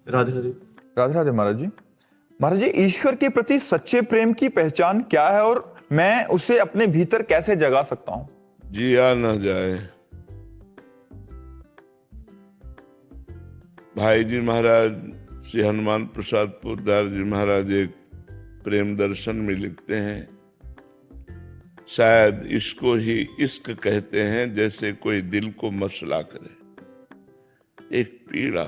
राधे राधे। राधे राधे महाराज जी। महाराज जी, ईश्वर के प्रति सच्चे प्रेम की पहचान क्या है और मैं उसे अपने भीतर कैसे जगा सकता हूँ? जिया न जाए। भाई जी महाराज श्री हनुमान प्रसाद पोद्दार जी महाराज एक प्रेम दर्शन में लिखते हैं, शायद इसको ही इश्क कहते हैं, जैसे कोई दिल को मसला करे। एक पीड़ा,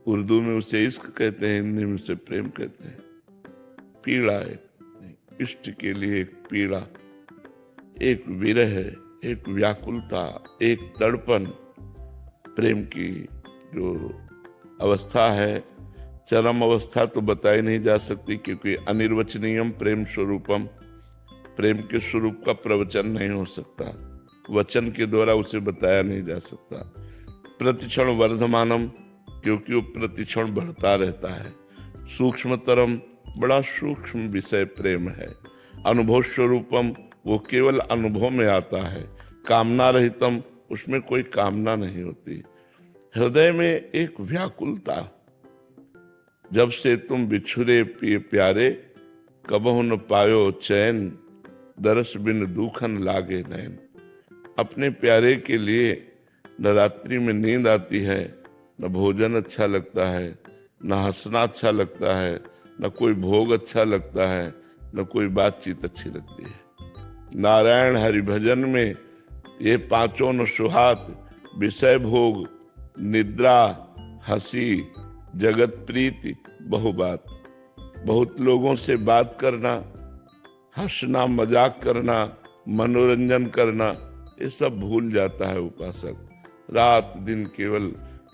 उर्दू में उसे इश्क कहते हैं, हिंदी में उसे प्रेम कहते हैं। पीड़ा एक इष्ट के लिए एक पीड़ा, एक विरह, एक व्याकुलता, एक तड़पन। प्रेम की जो अवस्था है, चरम अवस्था तो बताई नहीं जा सकती, क्योंकि अनिर्वचनीयम प्रेम स्वरूपम, प्रेम के स्वरूप का प्रवचन नहीं हो सकता, वचन के द्वारा उसे बताया नहीं जा सकता। प्रतिक्षण वर्धमानम, क्योंकि वो प्रतिक्षण बढ़ता रहता है। सूक्ष्मतरम, बड़ा सूक्ष्म विषय प्रेम है। अनुभव स्वरूपम, वो केवल अनुभव में आता है। कामना रहितम, उसमें कोई कामना नहीं होती। हृदय में एक व्याकुलता, जब से तुम बिछुरे पिए प्यारे, कबहु न पायो चैन, दरस बिन दूखन लागे नैन। अपने प्यारे के लिए न रात्रि में नींद आती है, न भोजन अच्छा लगता है, न हंसना अच्छा लगता है, न कोई भोग अच्छा लगता है, न कोई बातचीत अच्छी लगती है। नारायण हरि भजन में ये पांचों न सुहात, विषय भोग, निद्रा, हंसी, जगत प्रीति, बहुबात। बहुत लोगों से बात करना, हंसना, मजाक करना, मनोरंजन करना, ये सब भूल जाता है उपासक। रात दिन केवल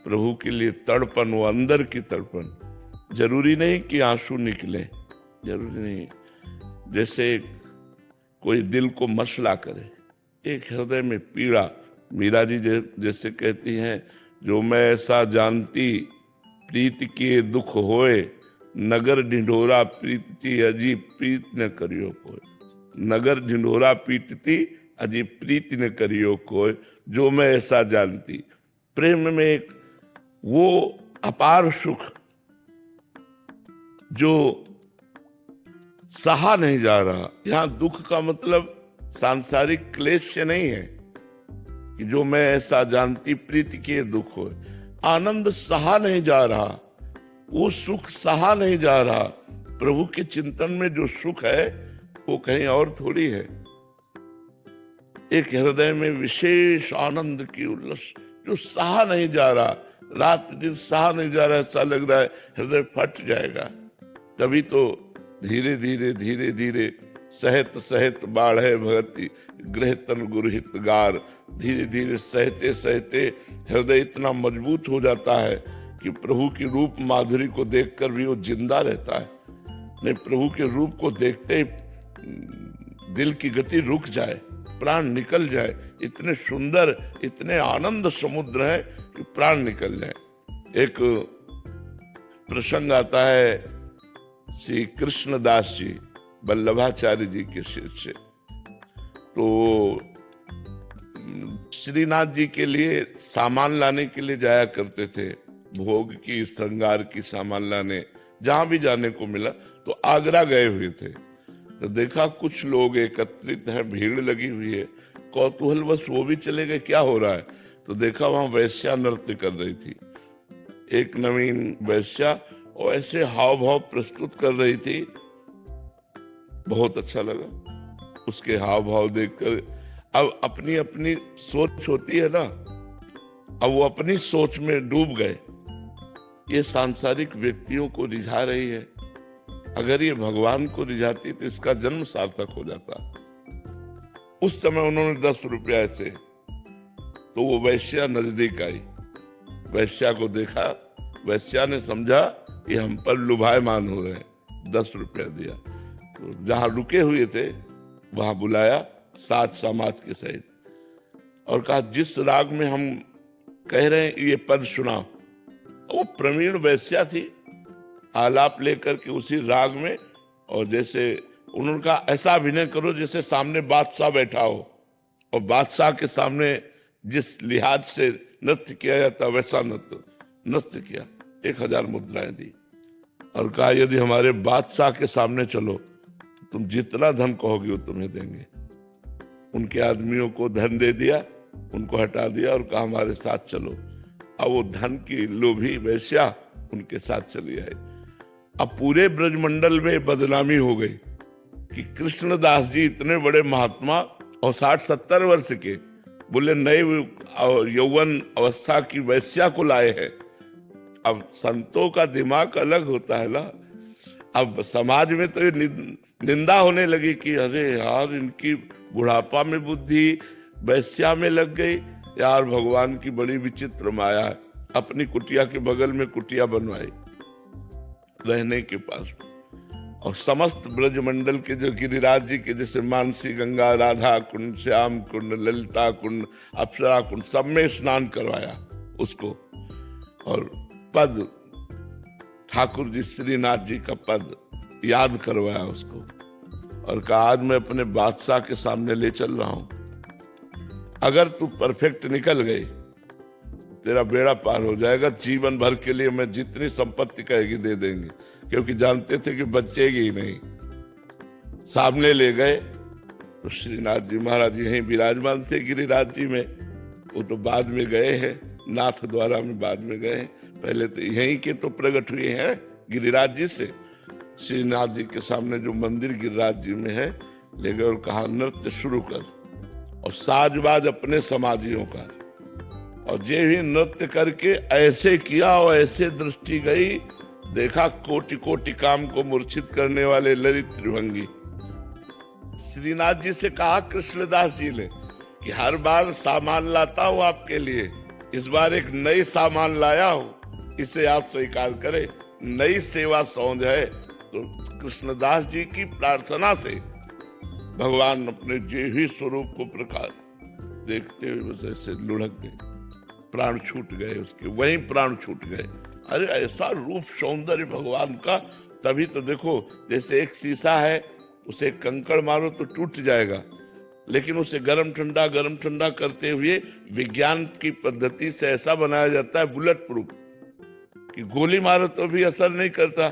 प्रभु के लिए तड़पन, वो अंदर की तड़पन। जरूरी नहीं कि आंसू निकले, जरूरी नहीं। जैसे कोई दिल को मसला करे, एक हृदय में पीड़ा। मीरा जी जैसे कहती हैं, जो मैं ऐसा जानती प्रीत के दुख होए, नगर ढिंढोरा पीटती अजीब प्रीत न करियो कोई। नगर ढिंढोरा पीटती अजीब प्रीत न करियो कोई, जो मैं ऐसा जानती। प्रेम में एक वो अपार सुख जो सहा नहीं जा रहा। यहां दुख का मतलब सांसारिक क्लेश से नहीं है कि जो मैं ऐसा जानती प्रीति के दुख हो। आनंद सहा नहीं जा रहा, वो सुख सहा नहीं जा रहा। प्रभु के चिंतन में जो सुख है वो कहीं और थोड़ी है। एक हृदय में विशेष आनंद की उल्लास जो सहा नहीं जा रहा, रात दिन सहा नहीं जा रहा, ऐसा लग रहा है हृदय फट जाएगा। तभी तो धीरे धीरे धीरे धीरे सहत सहत बाढ़े भगति, गृह तन गुरहित गार। धीरे धीरे सहते सहते हृदय इतना मजबूत हो जाता है कि प्रभु की रूप माधुरी को देखकर भी वो जिंदा रहता है। नहीं, प्रभु के रूप को देखते ही दिल की गति रुक जाए, प्राण निकल जाए। इतने सुंदर, इतने आनंद समुद्र है कि प्राण निकल जाए। एक प्रसंग आता है श्री कृष्णदास जी, वल्लभाचार्य जी के शिष्य, तो श्रीनाथ जी के लिए सामान लाने के लिए जाया करते थे, भोग की, श्रृंगार की सामान लाने। जहां भी जाने को मिला तो आगरा गए हुए थे, तो देखा कुछ लोग एकत्रित हैं, भीड़ लगी हुई है। कौतूहलवश वो भी चले गए, क्या हो रहा है? तो देखा वहां वैश्या नृत्य कर रही थी। एक नवीन वैश्या और ऐसे हाव भाव प्रस्तुत कर रही थी, बहुत अच्छा लगा उसके हाव भाव देखकर। अब अपनी अपनी सोच होती है ना, अब वो अपनी सोच में डूब गए। ये सांसारिक व्यक्तियों को रिझा रही है, अगर ये भगवान को रिझाती तो इसका जन्म सार्थक हो जाता। उस समय उन्होंने 10 रुपया ऐसे, तो वो वैश्या नजदीक आई, वैश्या को देखा, वैश्या ने समझा कि हम पर लुभायमान हो रहे हैं, 10 रुपया दिया। तो जहां रुके हुए थे वहां बुलाया साथ समाज के सहित और कहा, जिस राग में हम कह रहे हैं ये पद सुनाओ। वो प्रवीण वैश्या थी, आलाप लेकर के उसी राग में, और जैसे उन्होंने कहा ऐसा अभिनय करो जैसे सामने बादशाह बैठा हो, और बादशाह के सामने जिस लिहाज से नृत्य किया जाता वैसा नृत्य। नृत्य किया, 1000 मुद्राएं दी और कहा यदि हमारे बादशाह के सामने चलो तुम जितना धन कहोगे वो तुम्हें देंगे। उनके आदमियों को धन दे दिया, उनको हटा दिया और कहा हमारे साथ चलो। अब वो धन की लोभी वेश्या उनके साथ चली आई। अब पूरे ब्रजमंडल में बदनामी हो गई कि कृष्णदास जी इतने बड़े महात्मा और 60-70 वर्ष के, बोले नए यौवन अवस्था की वेश्या को लाए हैं। अब संतों का दिमाग अलग होता है ना। अब समाज में तो ये निंदा होने लगी कि अरे यार इनकी बुढ़ापा में बुद्धि वैश्या में लग गई यार, भगवान की बड़ी विचित्र माया है। अपनी कुटिया के बगल में कुटिया बनवाई रहने के पास, और समस्त ब्रजमंडल के जो गिरिराज जी के जैसे मानसी गंगा, राधा कुंड, श्याम कुंड, ललिता कुंड, अप्सरा कुंड, सब में स्नान करवाया उसको। और पद ठाकुर जी श्रीनाथ जी का पद याद करवाया उसको और कहा आज मैं अपने बादशाह के सामने ले चल रहा हूं, अगर तू परफेक्ट निकल गई तेरा बेड़ा पार हो जाएगा, जीवन भर के लिए मैं जितनी संपत्ति कहेगी दे देंगे, क्योंकि जानते थे कि बचेगी ही नहीं। सामने ले गए तो श्रीनाथ जी महाराज जी यहीं विराजमान थे गिरिराज जी में, वो तो बाद में गए हैं, नाथ द्वारा में बाद में गए हैं, पहले तो यहीं के तो प्रकट हुए हैं गिरिराज जी से। श्रीनाथ जी के सामने जो मंदिर गिरिराज जी में है ले गए और कहा नृत्य शुरू कर, और साजबाज अपने समाजियों का, और जे भी नृत्य करके ऐसे किया और ऐसे दृष्टि गई, देखा कोटि कोटि काम को मूर्छित करने वाले ललित त्रिभंगी। श्रीनाथ जी से कहा कृष्णदास जी ने कि हर बार सामान लाता हूं आपके लिए, इस बार एक नई सामान लाया हूं, इसे आप स्वीकार करें। नई सेवा सौंध है। तो कृष्णदास जी की प्रार्थना से भगवान अपने जे ही स्वरूप को प्रकाश देखते हुए बस ऐसे लुढ़क गए, प्राण छूट गए उसके, वहीं प्राण छूट गए। अरे ऐसा रूप सौंदर्य भगवान का। तभी तो देखो जैसे एक शीशा है, उसे कंकड़ मारो तो टूट जाएगा, लेकिन उसे गरम ठंडा करते हुए विज्ञान की पद्धति से ऐसा बनाया जाता है बुलेट प्रूफ कि गोली मारो तो भी असर नहीं करता।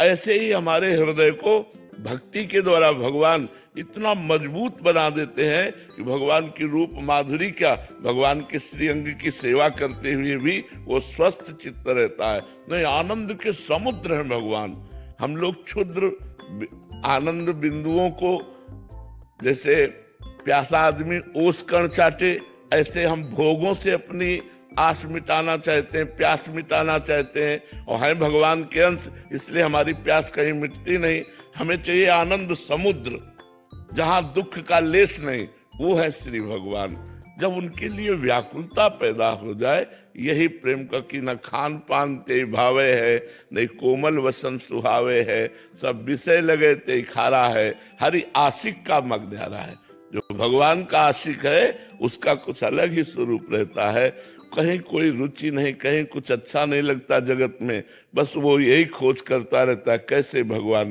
ऐसे ही हमारे हृदय को भक्ति के द्वारा भगवान इतना मजबूत बना देते हैं कि भगवान की रूप माधुरी क्या, भगवान के श्रीअंग की सेवा करते हुए भी वो स्वस्थ चित्त रहता है। नहीं, आनंद के समुद्र हैं भगवान। हम लोग क्षुद्र आनंद बिंदुओं को, जैसे प्यासा आदमी ओस कण चाटे, ऐसे हम भोगों से अपनी आस मिटाना चाहते हैं, प्यास मिटाना चाहते हैं, और हैं भगवान के अंश, इसलिए हमारी प्यास कहीं मिटती नहीं। हमें चाहिए आनंद समुद्र जहां दुख का लेस नहीं, वो है श्री भगवान। जब उनके लिए व्याकुलता पैदा हो जाए, यही प्रेम का कि न खान पान ते भावे है, नहीं कोमल वसन सुहावे है, सब विषय लगे ते खारा है, हरि आशिक का मग न्यारा है। जो भगवान का आशिक है उसका कुछ अलग ही स्वरूप रहता है। कहीं कोई रुचि नहीं, कहीं कुछ अच्छा नहीं लगता जगत में, बस वो यही खोज करता रहता है कैसे भगवान